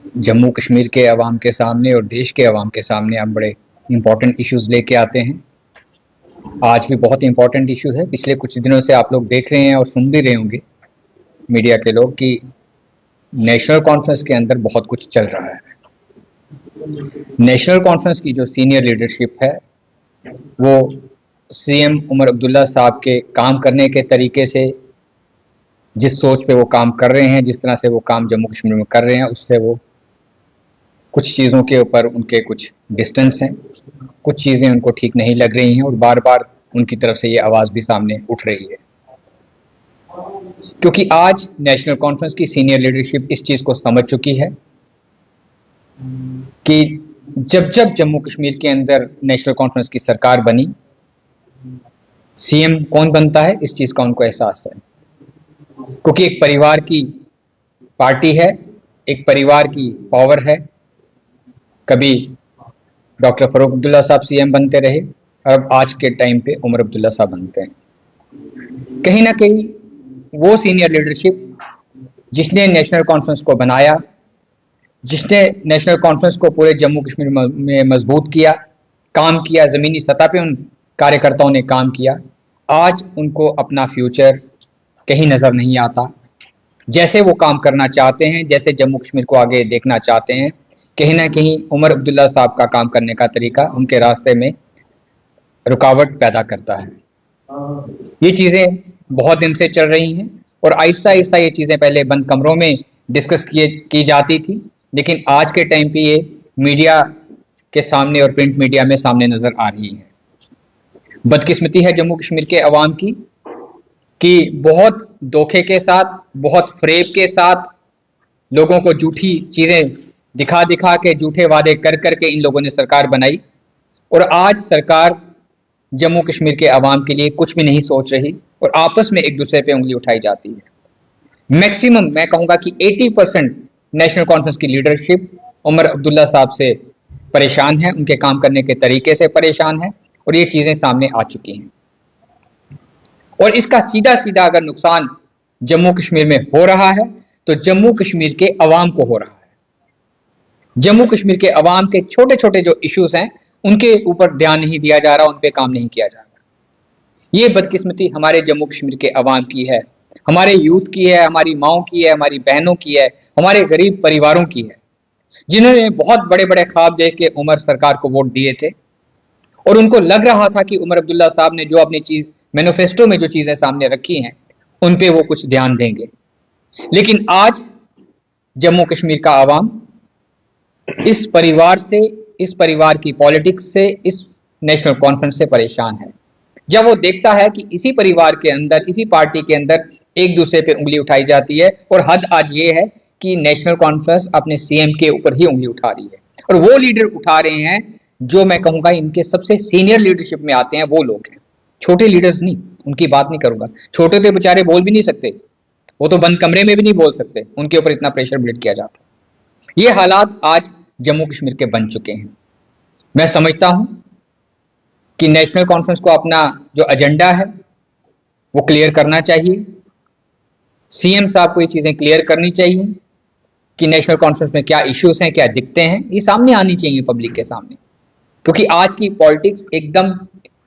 जम्मू कश्मीर के अवाम के सामने और देश के अवाम के सामने आप बड़े इम्पोर्टेंट इश्यूज लेके आते हैं। आज भी बहुत इम्पोर्टेंट इशू है। पिछले कुछ दिनों से आप लोग देख रहे हैं और सुन भी रहे होंगे मीडिया के लोग कि नेशनल कॉन्फ्रेंस के अंदर बहुत कुछ चल रहा है। नेशनल कॉन्फ्रेंस की जो सीनियर लीडरशिप है वो सीएम उमर अब्दुल्ला साहब के काम करने के तरीके से, जिस सोच पे वो काम कर रहे हैं, जिस तरह से वो काम जम्मू कश्मीर में कर रहे हैं, उससे वो कुछ चीज़ों के ऊपर उनके कुछ डिस्टेंस हैं, कुछ चीज़ें उनको ठीक नहीं लग रही हैं और बार बार उनकी तरफ से ये आवाज़ भी सामने उठ रही है। क्योंकि आज नेशनल कॉन्फ्रेंस की सीनियर लीडरशिप इस चीज़ को समझ चुकी है कि जब जब जम्मू कश्मीर के अंदर नेशनल कॉन्फ्रेंस की सरकार बनी, सीएम कौन बनता है इस चीज़ का उनको एहसास है। क्योंकि एक परिवार की पार्टी है, एक परिवार की पावर है। कभी डॉक्टर फारूक अब्दुल्ला साहब सीएम बनते रहे और अब आज के टाइम पे उमर अब्दुल्ला साहब बनते हैं। कहीं ना कहीं वो सीनियर लीडरशिप जिसने नेशनल कॉन्फ्रेंस को बनाया, जिसने नेशनल कॉन्फ्रेंस को पूरे जम्मू कश्मीर में मजबूत किया, काम किया, ज़मीनी सतह पे उन कार्यकर्ताओं ने काम किया, आज उनको अपना फ्यूचर कहीं नज़र नहीं आता। जैसे वो काम करना चाहते हैं, जैसे जम्मू कश्मीर को आगे देखना चाहते हैं, कहीं ना कहीं उमर अब्दुल्ला साहब का काम करने का तरीका उनके रास्ते में रुकावट पैदा करता है। ये चीज़ें बहुत दिन से चल रही हैं और आहिस्ता आहिस्ता ये चीज़ें पहले बंद कमरों में डिस्कस की जाती थी, लेकिन आज के टाइम पे ये मीडिया के सामने और प्रिंट मीडिया में सामने नज़र आ रही है। बदकिस्मती है जम्मू कश्मीर के अवाम की कि बहुत धोखे के साथ, बहुत फ्रेब के साथ लोगों को झूठी चीज़ें दिखा दिखा के, झूठे वादे कर करके इन लोगों ने सरकार बनाई और आज सरकार जम्मू कश्मीर के अवाम के लिए कुछ भी नहीं सोच रही और आपस में एक दूसरे पे उंगली उठाई जाती है। मैक्सिमम मैं कहूँगा कि 80% नेशनल कॉन्फ्रेंस की लीडरशिप उमर अब्दुल्ला साहब से परेशान है, उनके काम करने के तरीके से परेशान है और ये चीज़ें सामने आ चुकी हैं। और इसका सीधा सीधा अगर नुकसान जम्मू कश्मीर में हो रहा है तो जम्मू कश्मीर के अवाम को हो रहा है। जम्मू कश्मीर के अवाम के छोटे छोटे जो इश्यूज हैं उनके ऊपर ध्यान नहीं दिया जा रहा, उन पे काम नहीं किया जा रहा। ये बदकिस्मती हमारे जम्मू कश्मीर के अवाम की है, हमारे यूथ की है, हमारी माओं की है, हमारी बहनों की है, हमारे गरीब परिवारों की है, जिन्होंने बहुत बड़े बड़े ख्वाब देख के उमर सरकार को वोट दिए थे और उनको लग रहा था कि उमर अब्दुल्ला साहब ने जो अपनी चीज मैनिफेस्टो में जो चीजें सामने रखी हैं उन पे वो कुछ ध्यान देंगे। लेकिन आज जम्मू कश्मीर का आवाम इस परिवार से, इस परिवार की पॉलिटिक्स से, इस नेशनल कॉन्फ्रेंस से परेशान है। जब वो देखता है कि इसी परिवार के अंदर, इसी पार्टी के अंदर एक दूसरे पे उंगली उठाई जाती है और हद आज ये है कि नेशनल कॉन्फ्रेंस अपने सीएम के ऊपर ही उंगली उठा रही है और वो लीडर उठा रहे हैं जो मैं कहूंगा इनके सबसे सीनियर लीडरशिप में आते हैं वो लोग हैं, छोटे लीडर्स नहीं। उनकी बात नहीं करूंगा, छोटे तो बेचारे बोल भी नहीं सकते, वो तो बंद कमरे में भी नहीं बोल सकते, उनके ऊपर इतना प्रेशर बिल्ड किया जाता है। ये हालात आज जम्मू कश्मीर के बन चुके हैं। मैं समझता हूं कि नेशनल कॉन्फ्रेंस को अपना जो एजेंडा है वो क्लियर करना चाहिए। सीएम साहब को ये चीजें क्लियर करनी चाहिए कि नेशनल कॉन्फ्रेंस में क्या इश्यूज हैं, क्या दिक्कतें हैं, ये सामने आनी चाहिए पब्लिक के सामने। क्योंकि आज की पॉलिटिक्स एकदम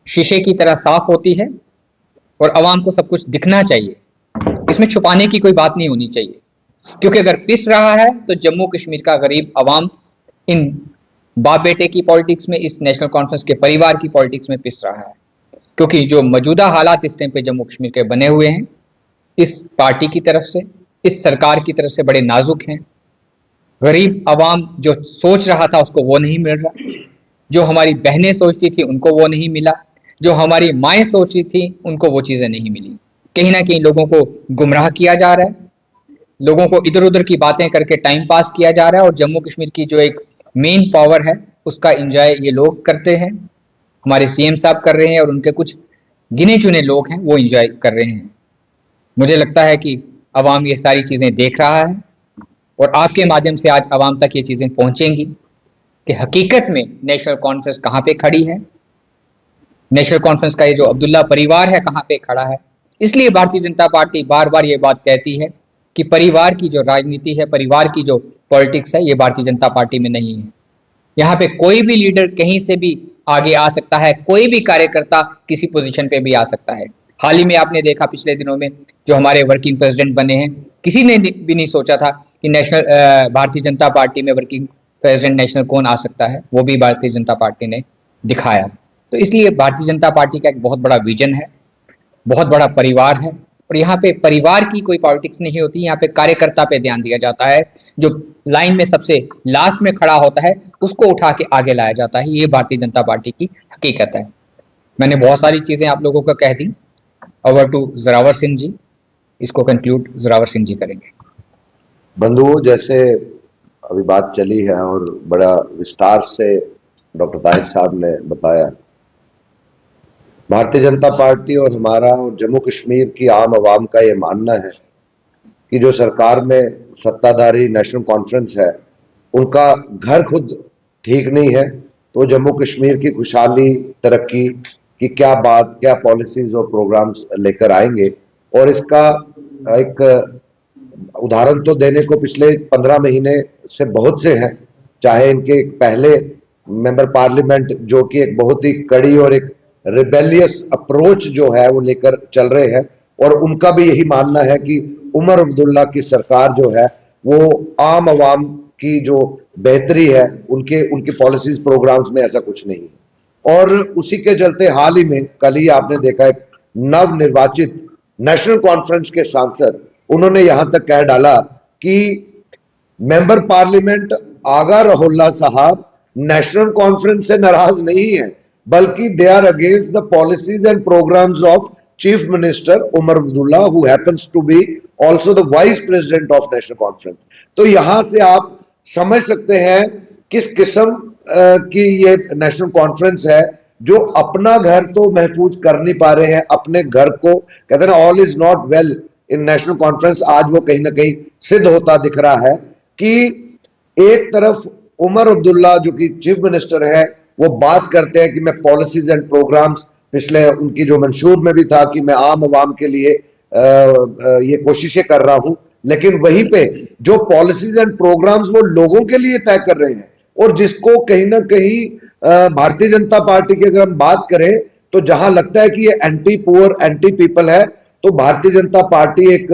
शीशे की तरह साफ होती है और आवाम को सब कुछ दिखना चाहिए, इसमें छुपाने की कोई बात नहीं होनी चाहिए। क्योंकि अगर पिस रहा है तो जम्मू कश्मीर का गरीब आवाम इन बाप बेटे की पॉलिटिक्स में, इस नेशनल कॉन्फ्रेंस के परिवार की पॉलिटिक्स में पिस रहा है। क्योंकि जो मौजूदा हालात इस टाइम पे जम्मू कश्मीर के बने हुए हैं, इस पार्टी की तरफ से, इस सरकार की तरफ से बड़े नाजुक हैं। गरीब आवाम जो सोच रहा था उसको वो नहीं मिल रहा, जो हमारी बहनें सोचती थी उनको वो नहीं मिला, जो हमारी माएँ सोचती थी उनको वो चीज़ें नहीं मिली। कहीं ना कहीं लोगों को गुमराह किया जा रहा है, लोगों को इधर उधर की बातें करके टाइम पास किया जा रहा है और जम्मू कश्मीर की जो एक मेन पावर है उसका एंजॉय ये लोग करते हैं, हमारे सीएम साहब कर रहे हैं और उनके कुछ गिने चुने लोग हैं वो एंजॉय कर रहे हैं। मुझे लगता है कि अवाम ये सारी चीज़ें देख रहा है और आपके माध्यम से आज अवाम तक ये चीज़ें पहुंचेंगी कि हकीकत में नेशनल कॉन्फ्रेंस कहाँ पे खड़ी है, नेशनल कॉन्फ्रेंस का ये जो अब्दुल्ला परिवार है कहाँ पे खड़ा है। इसलिए भारतीय जनता पार्टी बार बार ये बात कहती है कि परिवार की जो राजनीति है, परिवार की जो पॉलिटिक्स है, ये भारतीय जनता पार्टी में नहीं है। यहाँ पे कोई भी लीडर कहीं से भी आगे आ सकता है, कोई भी कार्यकर्ता किसी पोजीशन पे भी आ सकता है। हाल ही में आपने देखा पिछले दिनों में जो हमारे वर्किंग प्रेसिडेंट बने हैं, किसी ने भी नहीं सोचा था कि नेशनल भारतीय जनता पार्टी में वर्किंग प्रेसिडेंट नेशनल कौन आ सकता है, वो भी भारतीय जनता पार्टी ने दिखाया। तो इसलिए भारतीय जनता पार्टी का एक बहुत बड़ा विजन है, बहुत बड़ा परिवार है, और यहाँ पे परिवार की कोई पॉलिटिक्स नहीं होती, यहाँ पे कार्यकर्ता पे ध्यान दिया जाता है। जो लाइन में सबसे लास्ट में खड़ा होता है उसको उठा के आगे लाया जाता है। ये भारतीय जनता पार्टी की हकीकत है। मैंने बहुत सारी चीजें आप लोगों को कह दी। ओवर टू जोरावर सिंह जी, इसको कंक्लूड जोरावर सिंह जी करेंगे। बंधुओं, जैसे अभी बात चली है और बड़ा विस्तार से डॉक्टर ताहिर साहब ने बताया, भारतीय जनता पार्टी और हमारा और जम्मू कश्मीर की आम आवाम का ये मानना है कि जो सरकार में सत्ताधारी नेशनल कॉन्फ्रेंस है उनका घर खुद ठीक नहीं है, तो जम्मू कश्मीर की खुशहाली तरक्की की क्या बात, क्या पॉलिसीज और प्रोग्राम्स लेकर आएंगे। और इसका एक उदाहरण तो देने को पिछले 15 महीने से बहुत से हैं, चाहे इनके पहले मेंबर पार्लियामेंट जो कि एक बहुत ही कड़ी और एक रिबेलियस अप्रोच जो है वो लेकर चल रहे हैं, और उनका भी यही मानना है कि उमर अब्दुल्ला की सरकार जो है वो आम आवाम की जो बेहतरी है उनकी पॉलिसीज प्रोग्राम्स में ऐसा कुछ नहीं है। और उसी के चलते हाल ही में कल ही आपने देखा एक नव निर्वाचित नेशनल कॉन्फ्रेंस के सांसद, उन्होंने यहां तक कह डाला कि मेंबर पार्लियामेंट आगा रहोल्ला साहब नेशनल कॉन्फ्रेंस से नाराज नहीं है, बल्कि they are against the policies and programmes of chief minister Omar Abdullah who happens to be also the vice president of National Conference. तो यहां से आप समझ सकते हैं किस किस्म की ये नेशनल कॉन्फ्रेंस है, जो अपना घर तो महफूज कर नहीं पा रहे हैं, अपने घर को कहते हैं ना, all is not well in national conference. आज वो कहीं ना कहीं सिद्ध होता दिख रहा है कि एक तरफ उमर अब्दुल्ला जो कि चीफ मिनिस्टर है वो बात करते हैं कि मैं पॉलिसीज एंड प्रोग्राम्स, पिछले उनकी जो मंशूर में भी था कि मैं आम आवाम के लिए ये कोशिशें कर रहा हूं, लेकिन वहीं पे जो पॉलिसीज एंड प्रोग्राम्स वो लोगों के लिए तय कर रहे हैं, और जिसको कहीं ना कहीं भारतीय जनता पार्टी की अगर हम बात करें तो जहां लगता है कि ये एंटी पुअर एंटी पीपल है, तो भारतीय जनता पार्टी एक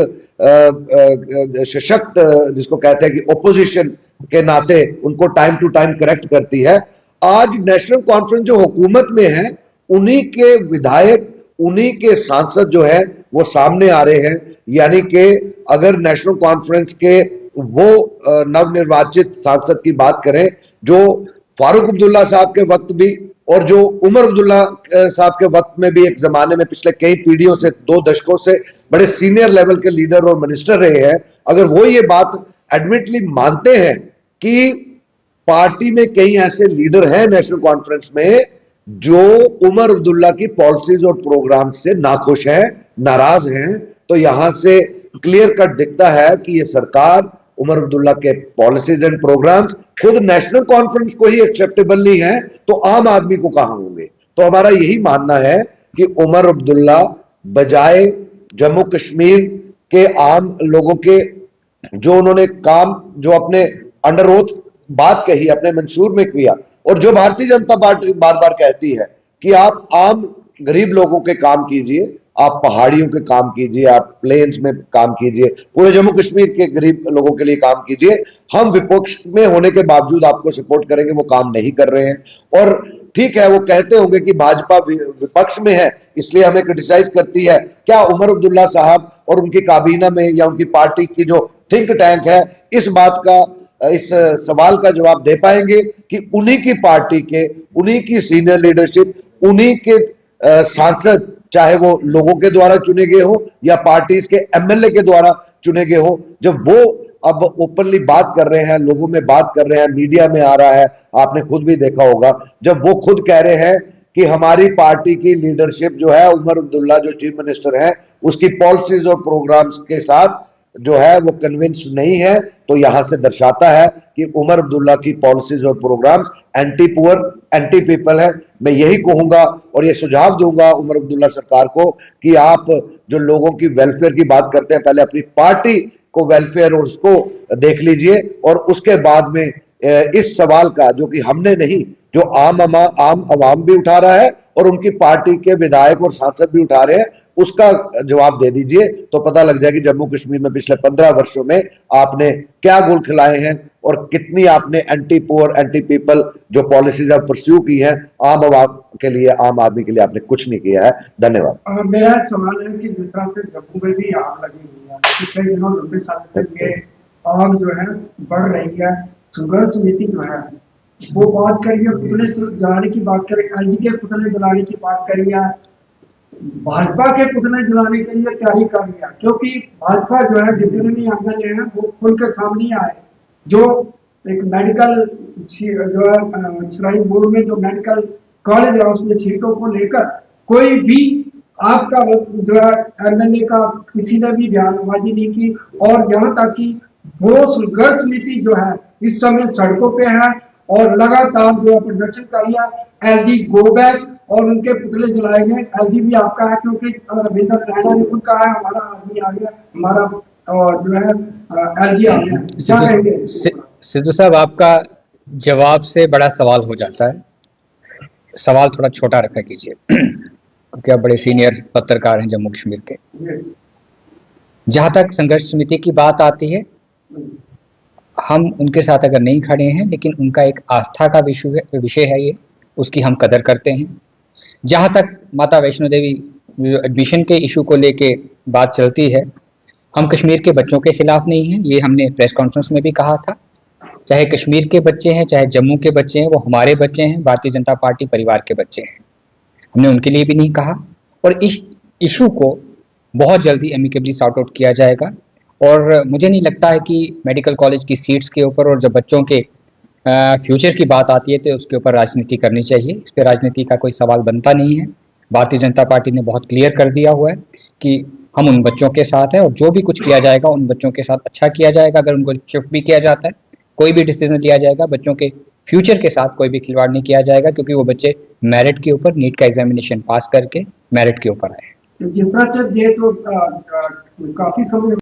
सशक्त, जिसको कहते हैं कि ओपोजिशन के नाते उनको टाइम टू टाइम करेक्ट करती है। आज नेशनल कॉन्फ्रेंस जो हुकूमत में है, उन्हीं के विधायक, उन्हीं के सांसद जो है वो सामने आ रहे हैं। यानी कि अगर नेशनल कॉन्फ्रेंस के वो नवनिर्वाचित सांसद की बात करें जो फारूक अब्दुल्ला साहब के वक्त भी और जो उमर अब्दुल्ला साहब के वक्त में भी एक जमाने में पिछले कई पीढ़ियों से, 2 दशकों से बड़े सीनियर लेवल के लीडर और मिनिस्टर रहे हैं, अगर वो ये बात एडमिटली मानते हैं कि पार्टी में कई ऐसे लीडर हैं नेशनल कॉन्फ्रेंस में जो उमर अब्दुल्ला की पॉलिसीज और प्रोग्राम से नाखुश हैं, नाराज हैं, तो यहां से क्लियर कट दिखता है कि ये सरकार उमर अब्दुल्ला के पॉलिसीज एंड प्रोग्राम्स खुद नेशनल कॉन्फ्रेंस को ही एक्सेप्टेबल नहीं है, तो आम आदमी को कहां होंगे। तो हमारा यही मानना है कि उमर अब्दुल्ला बजाय जम्मू कश्मीर के आम लोगों के जो उन्होंने काम, जो अपने अंडर ओथ बात कही, अपने मंशूर में किया, और जो भारतीय जनता पार्टी बार बार कहती है कि आप आम गरीब लोगों के काम कीजिए, आप पहाड़ियों के काम कीजिए, आप प्लेन्स में काम कीजिए, पूरे जम्मू कश्मीर के गरीब लोगों के लिए काम कीजिए, हम विपक्ष में होने के बावजूद आपको सपोर्ट करेंगे, वो काम नहीं कर रहे हैं। और ठीक है, वो कहते होंगे कि भाजपा विपक्ष में है इसलिए हमें क्रिटिसाइज करती है। क्या उमर अब्दुल्ला साहब और उनकी काबीना में या उनकी पार्टी की जो थिंक टैंक है इस बात का, इस सवाल का जवाब दे पाएंगे कि उन्हीं की पार्टी के, उन्हीं की सीनियर लीडरशिप, उन्हीं के सांसद, चाहे वो लोगों के द्वारा चुने गए हो या पार्टीज के एमएलए के द्वारा चुने गए हो, जब वो अब ओपनली बात कर रहे हैं, लोगों में बात कर रहे हैं, मीडिया में आ रहा है, आपने खुद भी देखा होगा, जब वो खुद कह रहे हैं कि हमारी पार्टी की लीडरशिप जो है, उमर अब्दुल्ला जो चीफ मिनिस्टर है, उसकी पॉलिसीज और प्रोग्राम्स के साथ जो है वो कन्विंस नहीं है, तो यहां से दर्शाता है कि उमर अब्दुल्ला की पॉलिसीज और programmes anti poor anti people है। मैं यही कहूंगा और ये सुझाव दूंगा उमर अब्दुल्ला सरकार को कि आप जो लोगों की वेलफेयर की बात करते हैं, पहले अपनी पार्टी को वेलफेयर और उसको देख लीजिए, और उसके बाद में इस सवाल का जो कि हमने नहीं, जो आम आवाम भी उठा रहा है और उनकी पार्टी के विधायक और सांसद भी उठा रहे हैं, उसका जवाब दे दीजिए, तो पता लग जाएगा कि जम्मू कश्मीर में पिछले 15 वर्षों में आपने क्या गुल खिलाए हैं और कितनी आपने एंटी पुअर एंटी पीपल जो पॉलिसीज आप परस्यू की हैं आम आवाम के लिए, आम आदमी के लिए आपने कुछ नहीं किया है। धन्यवाद। मेरा सवाल है कि जिस तरह से जम्मू में भी आग लगी हुई है, पिछले दिनों लंबे समय तक ये आग जो है बढ़ रही है, संघर्ष समिति जो है वो बात करिए, पुतले जलाने की बात करें, एलजी के पुतले जलाने की बात करिए, भाजपा के पुतले जलाने के लिए तैयारी कर लिया, क्योंकि भाजपा जो है जितने भी एमएलए हैं वो खुल के सामने आए, जो एक मेडिकल जो है सराई बोर्ड में जो मेडिकल कॉलेज है उसमें सीटों को लेकर कोई भी आपका जो है एमएलए का किसी ने भी बयानबाजी नहीं की, और यहाँ तक कि वो संघर्ष समिति जो है इस समय सड़कों पे है और लगातार जो प्रदर्शन कर रही है। एलजी गो बैक और उनके पुतले जलाए गए। एलजी भी आपका है, क्योंकि रविंद्र रैना ने खुद कहा है हमारा आदमी आ गया, हमारा जो है एलजी आ गया। क्या कहेंगे सिद्धू साहब, आपका जवाब से बड़ा सवाल हो जाता है, सवाल थोड़ा छोटा रखा कीजिए क्योंकि आप बड़े सीनियर पत्रकार हैं जम्मू कश्मीर के। जहां तक संघर्ष समिति की बात आती है, हम उनके साथ अगर नहीं खड़े हैं, लेकिन उनका एक आस्था का विषय है ये, उसकी हम कदर करते हैं। जहां तक माता वैष्णो देवी एडमिशन के इशू को लेके बात चलती है, हम कश्मीर के बच्चों के खिलाफ नहीं हैं, ये हमने प्रेस कॉन्फ्रेंस में भी कहा था। चाहे कश्मीर के बच्चे हैं, चाहे जम्मू के बच्चे हैं, वो हमारे बच्चे हैं, भारतीय जनता पार्टी परिवार के बच्चे हैं, हमने उनके लिए भी नहीं कहा। और इस इशू को बहुत जल्दी एमिकेबली सॉर्ट आउट किया जाएगा। और मुझे नहीं लगता है कि मेडिकल कॉलेज की सीट्स के ऊपर और जब बच्चों के फ्यूचर की बात आती है तो उसके ऊपर राजनीति करनी चाहिए। इस पर राजनीति का कोई सवाल बनता नहीं है। भारतीय जनता पार्टी ने बहुत क्लियर कर दिया हुआ है कि हम उन बच्चों के साथ हैं, और जो भी कुछ किया जाएगा उन बच्चों के साथ अच्छा किया जाएगा। अगर उनको शिफ्ट भी किया जाता है, कोई भी डिसीजन लिया जाएगा, बच्चों के फ्यूचर के साथ कोई भी खिलवाड़ नहीं किया जाएगा, क्योंकि वो बच्चे मेरिट के ऊपर नीट का एग्जामिनेशन पास करके मेरिट के ऊपर आए। जिस तरह से ये तो काफी समय